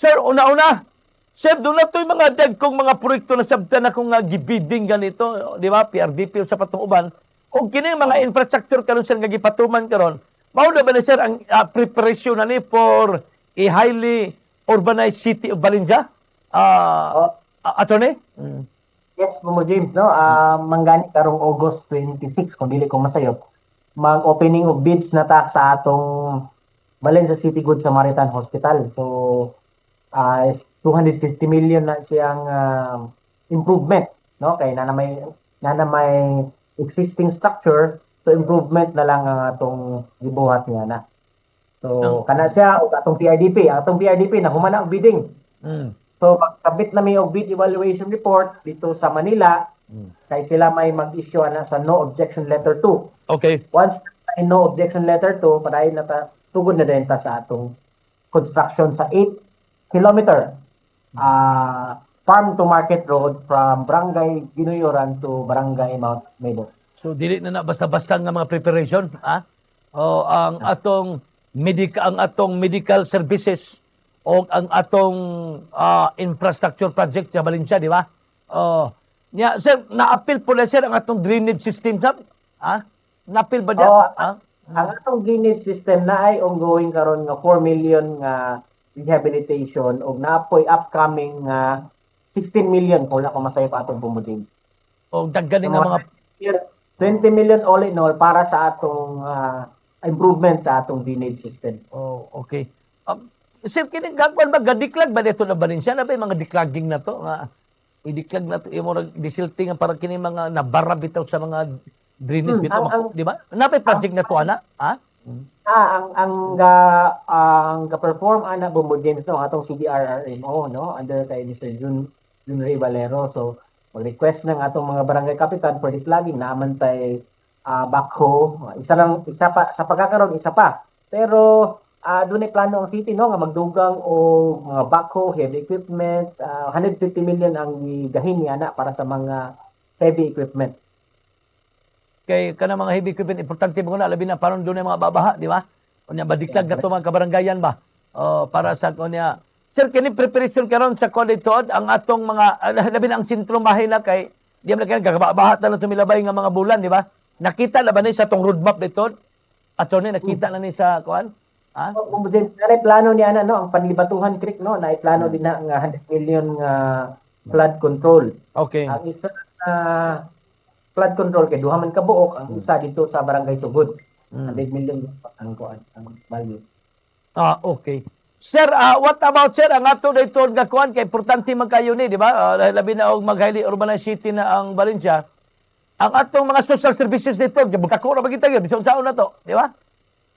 Sir, una-una, sir, doon na ito'y mga dagkong mga proyekto na sabta na kung gibiding ganito, di ba, PRDP o sa patong uban, o kini mga infrastructure karon sir nga gipatuman karon, mao na ba na sir ang preparation na ni for a highly urbanized city of Valencia? Oh, Attorney? yes, Momo James, no? Manggani karong August 26, kung dili ko masayop, mag-opening of bids na ta sa atong Valencia City Good Samaritan Hospital. So, 250 million na siyang improvement, no? Kay na may existing structure, so improvement na lang ang atong gibuhat niya na. So, kana siya ug atong PIDP, nahumana og bidding. Mm. So, pag-submit na may bid evaluation report dito sa Manila, kay sila may mag-issue na sa no objection letter 2. Okay. Once na no objection letter 2, padayon na ta, sugod na din ta sa atong construction sa 8-kilometer farm to market road from Barangay Ginuyuran to Barangay Mount Mabel. So dili na basta-basta nga mga preparation, ha? O ang atong medical services o ang atong infrastructure project sa Valencia, di ba? Nya sir, na-appeal po na sir ang atong drainage system sab? Ha? Na-appeal ba diya? Ang atong drainage system na ay ongoing karon nga 4 million nga rehabilitation ug naapoy upcoming nga 16 million kung ako masaya pa atong Bumo James. O daggan nga mga 20 million all in all para sa atong improvement sa atong drainage system. Oh, okay. Sir, kini gagawin ba gadiklag ba dito na Valencia na ba yung mga declogging na to nga idiklag na to yung mga disilting nga para kini mga nabara bitaw sa mga drainage bitaw, di ba? Napay project na to ana, ha? Ang ga-perform ana Bumo James no atong CDRRMO no under kay Mr. Jun Ray Valero. So mag-request ng atong mga barangay kapitan for declogging naaman tay backhoe, isa pa sa pagkakaroon isa pa. Pero doon ay plano ang city no nga magdugang o mga backhoe, heavy equipment, 150 million ang gahin niya na para sa mga heavy equipment. Kay kana mga heavy equipment importante mo na labi na paron doon ay mga babaha, di ba? Unya badiklag na to mga kabaranggayan ba? Para sa kunya sir, kini preparation karon sa koditod ang atong mga labi na ang sentro bahay na kay di man kay gagabahat na tumilabay nga mga bulan, di ba? Nakita na ba ni sa tong roadmap dito? Attorney, nakita na ni sa kuan? Kung plano niya na no ang Panlibatuhan Creek no na plano din na nga 100 million flood control. Okay. Ang isa flood control kay duha man ka buok, ang isa dito sa Barangay Sugod. 100 million ang value. Okay. Sir, what about sir ang ato dito nga kuan kay importante man kayo ni, di ba? Labi na og mag-highly urbanized city na ang Valencia. Ang atong mga social services dito, gabukako na magita gyud bisag saon na to, di ba?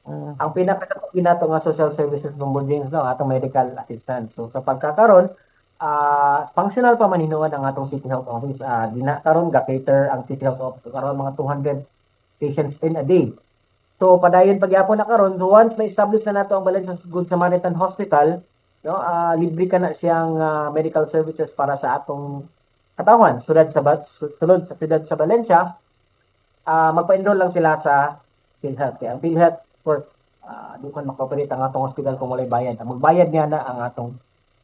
Ang pinakadako nato nga social services ng James no atong medical assistance. So sa pagkakaron functional pa man hinuon ang atong City Health Office. Di na karon ga-cater ang City Health Office karon mga 200 patients in a day. So padayon pagyapon na karon, so once ma-establish na nato ang Valencia Good Samaritan Hospital, no, libre ka na siyang medical services para sa atong katawan. Sulod sa siyudad sa Valencia, magpa-enroll lang sila sa PhilHealth. Kaya ang PhilHealth, of course, di ko makaoperate ang atong hospital kung walay bayad. Magbayad niya na ang atong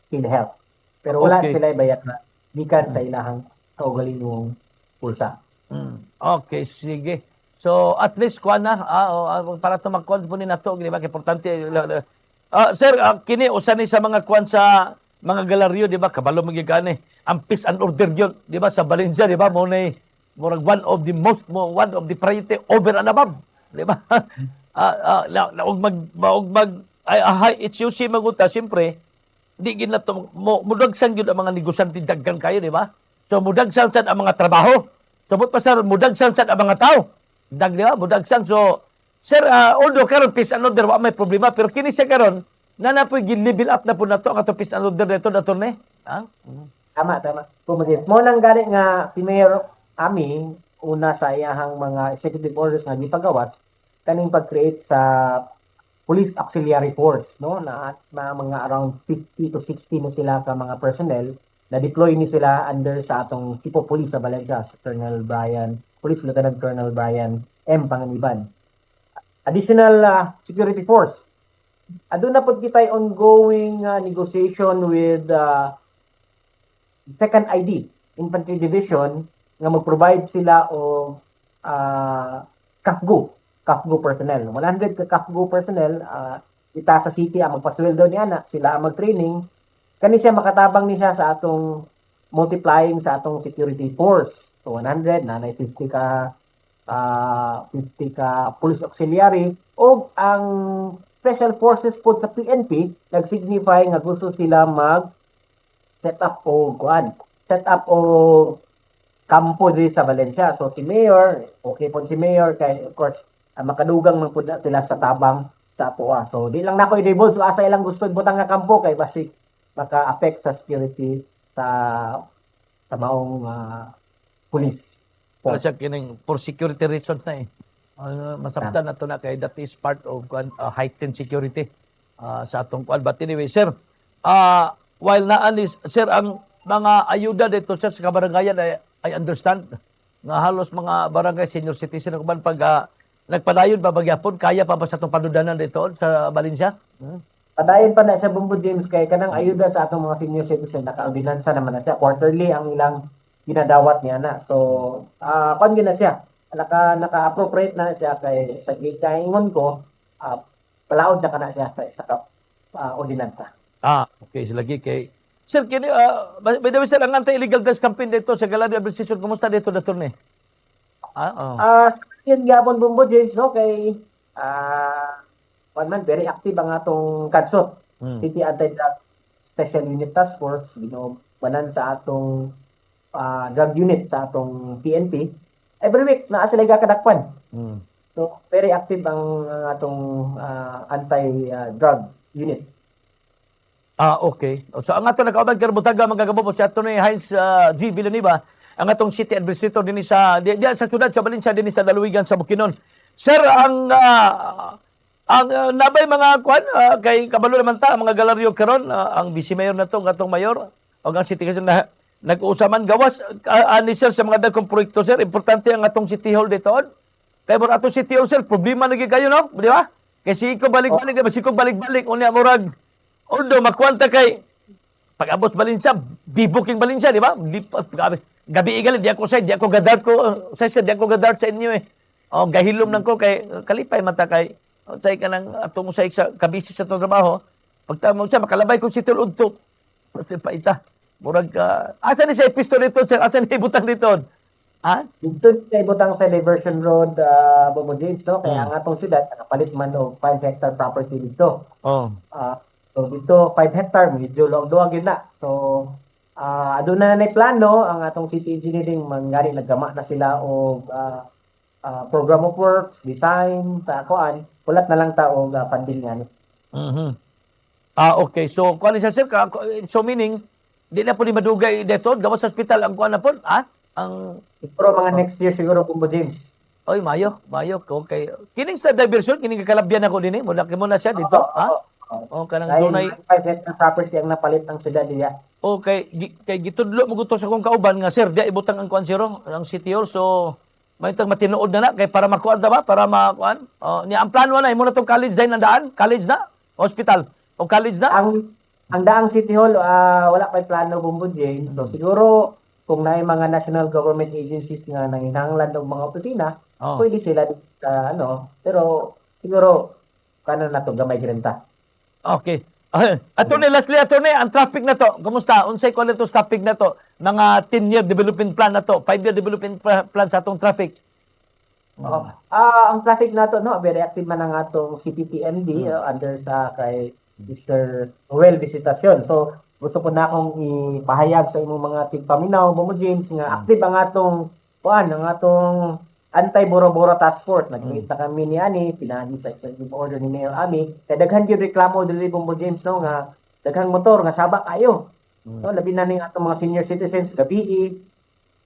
PhilHealth. Pero wala sila bayad na gikan sa ilahang kaugalingong pulsa. Okay, sige. So at least kuan na para tumakon po ni nato, di ba? Importante. Sir, kini usa ni sa mga kuan sa mga galeryo, di ba? Kabalo magigani. Ang peace and order yun, di ba? Sa Valencia, di ba? Murag one of the priority over and above, di ba? High HUC magunta, siyempre, di gina to mudagsan gyud ang mga negosyante daggan kayo, di ba? So mudagsan sad ang mga trabaho. Subot pa sir, mudagsan sad ang mga tao. Di ba? Mudagsan. So sir, although karon peace and order wa may problema, pero kini siya karon na napoy gi-level up na po nato ang ato peace and order dito attorney. Tama. Pumasit mo nang gani nga si Mayor Ami una sa iyahang mga executive orders nga gipagawas kaning pag-create sa police auxiliary force no na mga around 50 to 60 na sila ka mga personnel na deploy ni sila under sa atong Chief of Police sa Valencia, si Police Lieutenant Colonel Brian M. Panganiban. Additional security force aduna pod kitay ongoing negotiation with Second ID Infantry Division nga mag-provide sila og CAFGO personnel. 100 ka CAFGO personnel kita sa city ang magpasweldo niya na sila ang mag-training kani siya makatabang ni siya sa atong multiplying sa atong security force. So 100 na 50 ka 50 ka police auxiliary o ang special forces po sa PNP nag-signify nga gusto sila mag set up o kampo diri sa Valencia. So si Mayor, okay po si Mayor kay of course makadugang man pud na sila sa tabang sa Apoa. So di lang nako i-divulge so asa ilang gusto ibutang nga kampo kay basic maka-affect sa security sa maong police Pero force. siya kining for security reasons na eh. Masabtan na to na kay that is part of heightened security sa atong kuan. But anyway, sir, while naalis, sir, ang mga ayuda dito sir, sa kabarangayan, I understand nga halos mga barangay senior citizen kuman pag nagpadayon ba bagyapon, kaya pa ba sa itong panudanan dito sa Valencia? Padayon pa na sa Bumbo James kay kanang ayuda sa atong mga senior citizen naka-ordinansa naman na siya. Quarterly ang ilang ginadawat niya na. So, kuan na siya. Naka-appropriate na siya kay sa kaingon ko, palaod na kana siya sa ordinansa. Okay, lagi kay Sir, kini by the way, sir, ang anti-illegal drugs campaign dito sa Galadi Administration, kumusta dito na turne? Yun gapon Bumbo James no kay man very active ang atong kadsot. City Anti-Drug Special Unit Task Force ginobanan sa atong drug unit sa atong PNP. Every week naa sila gakadakpan. So very active ang atong anti-drug unit. Okay. So ang ato nakaubag karabutaga magagabo po si ato ni Heinz G. Villanueva, ang atong city administrator din sa sa syudad sa Valencia din sa Daluigan sa Bukidnon. Sir, ang nabay mga kwan kay kabalo naman ta mga galaryo karon ang vice mayor na to, ang atong mayor o ang city kasi na nag-uusaman gawas ani sir sa mga dagkong proyekto sir, importante ang atong city hall dito. Kay mo atong city hall sir, problema na kayo no, di ba? Kasi ko balik-balik, di ba? Sikog balik-balik unya murag although makwanta kay pag-abot Valencia, bibuking Valencia, di ba? Gabi igal, di ako gadart sa inyo eh. Gahilom nang ko kay kalipay mata kay say ka nang atong sa kabisi sa trabaho. Pagtamo siya makalabay ko si Tuludto. Basta paita. Murag asa ni sa pisto dito, sir? Asa ni butang dito? Dito kay butang sa Diversion Road, Bobo James, no? Kaya ang atong syudad, nakapalit man og 5 hectare property dito. So dito 5 hectare medyo luwag yun na. So aduna na plano ang atong city engineering mangari naggama na sila og program of works, design sa kuan, ulat na lang ta og funding yan. Okay. So kuan siya sir, so meaning di na po ni madugay dito gawas sa hospital ang kuan na po, ang pero mga next year siguro Bumbo James. Oy, mayo. Okay. Kining sa diversion, kining kalabyan ako din eh. Mula mo na siya dito, kanang dunay 5 hectare property ang napalit ng syudad niya. Okay, kay gitudlo mo gusto sa kong kauban nga sir, dia ibutang ang kuan zero, ang city hall. So may tang matinuod na kay para makuan ba para makuan. Ni ang plano na imo na tong college din nandaan, college na, hospital, o college na. Ang daang city hall wala pa plano Bumbo James. So siguro kung naay mga national government agencies nga nanginahanglan og mga opisina, pwede sila pero siguro kanan na to gamay renta. Okay. Attorney Leslie, ang traffic na to, kumusta? Unsay ko nito traffic na to? Mga 10-year development plan na to, 5-year development plan sa atong traffic. Ang traffic na to, no, very active man ang atong CPTMD under sa kay Mr. Noel Visitasyon. So, gusto ko na akong ipahayag sa imong mga tigpaminaw, Momo James, nga active ang atong Anti-Boro-Boro Task Force. Nagkita kami ni Ani, pinagi sa executive order ni Mayor Ami. Kaya daghan gyud reklamo dili Bumbo James no nga daghang motor nga sabak kayo. No, labi na ning atong mga senior citizens gabi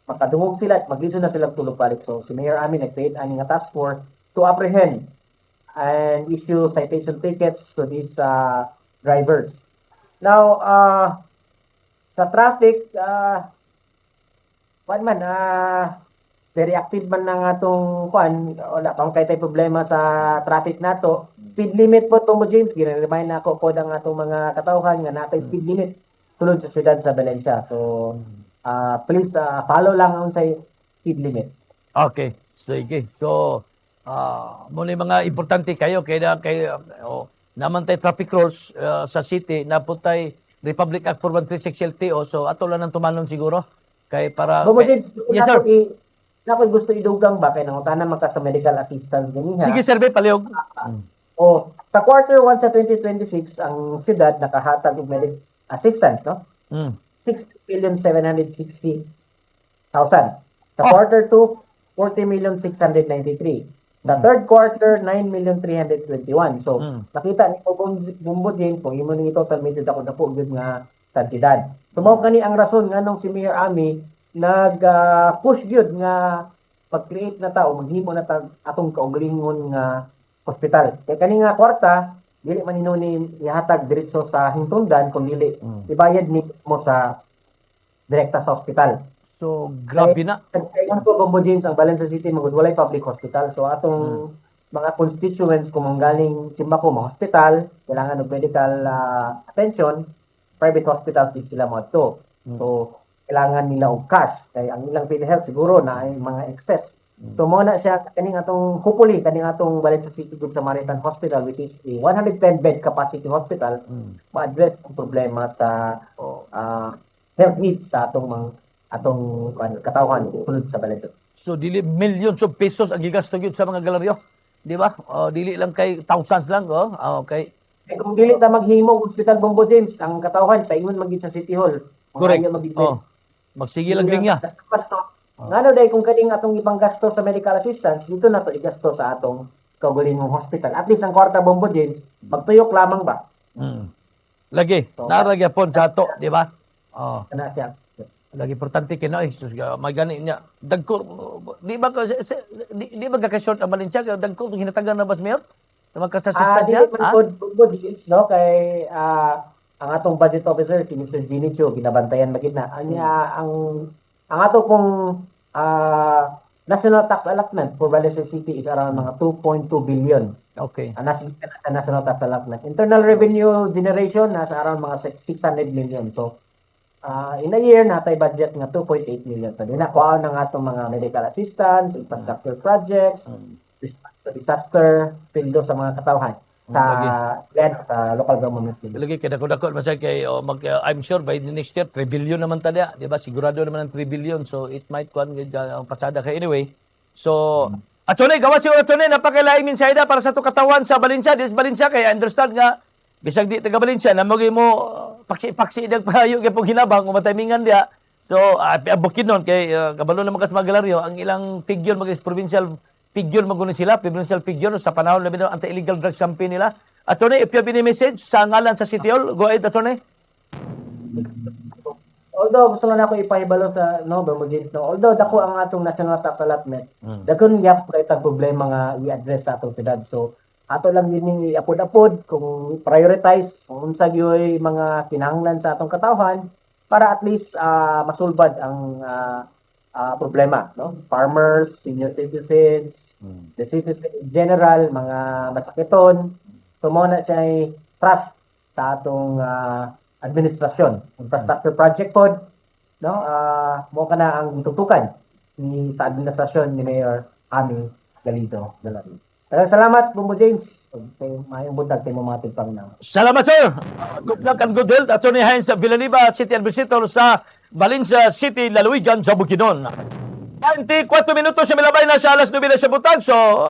makadungog sila at magliso na sila tulog balik. So si Mayor Ami nag-create ani nga task force to apprehend and issue citation tickets to these drivers. Now, sa traffic very active man na nga itong kuan, wala pang kay tay problema sa traffic nato. Speed limit po Tombo James, gina-remind na ako po ang atong mga katawhan nga natay speed limit sulod sa siyudad sa Valencia. So please follow lang ang say speed limit. Okay, sige. So, muna yung mga importante kayo, naman tayo traffic rules sa city, naputay Republic Act 4136 LTO, so ato lang ng tumalon siguro. Kay para... Tombo James, Yes, sir. Nakoy gusto idugang ba kay nangutana man ka sa medical assistance ganiha. Sige, sir, palihog. O sa quarter 1 sa 2026 ang siyudad nakahatag og medical assistance, no? 60,760,000. Sa quarter 2, 40,693,000. Sa third quarter, 9,321,000. So, nakita ni Bumbo James, kung imo ni total medyo dako na po gyud nga kantidad. So, mao kani ang rason nganong si Mayor Ami nag-push gyud nga pag-create na ta o maghimo na ta atong kaugalingon nga hospital. Kaya kani nga kwarta, dili man ni ihatag diretso sa hingtungdan kung dili ibayad ni mo sa direkta sa hospital. So, grabe na. Kaya po, Bombo James, ang Valencia City, walay public hospital. So, atong mga constituents, kung manggaling Simbako, mga hospital, kailangan ng medical attention, private hospitals, din sila mo ito. So, kailangan nila og cash. Kaya ang ilang PhilHealth siguro na ay mga excess. So, muna siya, kaning atong, hopefully, kaning atong Valencia City Good Samaritan Hospital, which is a 110-bed capacity hospital, ma-address ang problema sa health needs sa atong katawhan sulod sa Valencia. So, dili millions of pesos ang gigasto gyud sa mga galeryo. Di ba? Dili lang kay thousands lang. Okay. Eh, kung dili ta maghimo og hospital Bombo James, ang katawhan paingon magid sa City Hall. Correct. Magsige lang linya. Ngano day kung kaning atong ibang gasto sa medical assistance, dito na to igasto sa atong kaugalingong hospital. At least ang kwarta Bombo James, magtuyok lamang ba? Lagi, So, naragapon sa ato, di ba? Kana siya. Lagi importante kino may gani niya. Dagko di ba di ba ka short ang Valencia dagko hinatagan na bas mayor? Sa sa assistance niya? Dili man pod deals no kay ang atong budget officer si Mr. Gini Cho ginabantayan magid na. Ang ato pong national tax allotment for Valencia City is around mga 2.2 billion. Okay. Nasa national tax allotment. Internal revenue generation nasa around mga 600 million. So in a year, natay budget nga 2.8 million. So, dinakuha na nga itong mga medical assistance, infrastructure projects, response to disaster, pildo sa mga katawhan sa local government. Lagi kay dako-dako masay kay I'm sure by the next year 3 billion naman tada, di ba? Sigurado naman ang 3 billion. So it might kuan ang pasada kay anyway. So atone gawa si atone napakalaing minsayda para sa to katawan sa Valencia, dis Valencia kay I understand nga bisag di taga Valencia na mo paksi-paksi dag payo kay pug hinabang umatimingan dia. So bukid nun kay kabalo na mga galaryo ang ilang figure mag provincial figure maguno sila, provincial figure sa panahon labi ng anti-illegal drugs campaign nila. Attorney, if you have any message sa ngalan sa City Hall, go ahead, Attorney. Although gusto lang ako ipahibalo sa Bombo James although dako ang atong national tax allotment, dakon gyap kay tag problema nga i-address sa atong syudad. So ato lang yun apod-apod kung prioritize kung unsa gyoy mga kinahanglan sa atong katawhan para at least masulbad ang problema, no? Farmers, senior citizens, the citizens in general, mga masakiton. So mo na siya ay trust sa atong administrasyon, infrastructure project pod, no? Mo kana ang tutukan sa administrasyon ni Mayor Ami Galido Dalarin. Salamat, Bombo James. Mayong buntag sa mga tigpang na. Salamat, sir. Good luck and good health. Attorney Hines Villanueva, City Administrator sa Valencia City, Lalawigan, sa Bukidnon. 24 minutos sa milabay na sa alas 9 na sa butag. So,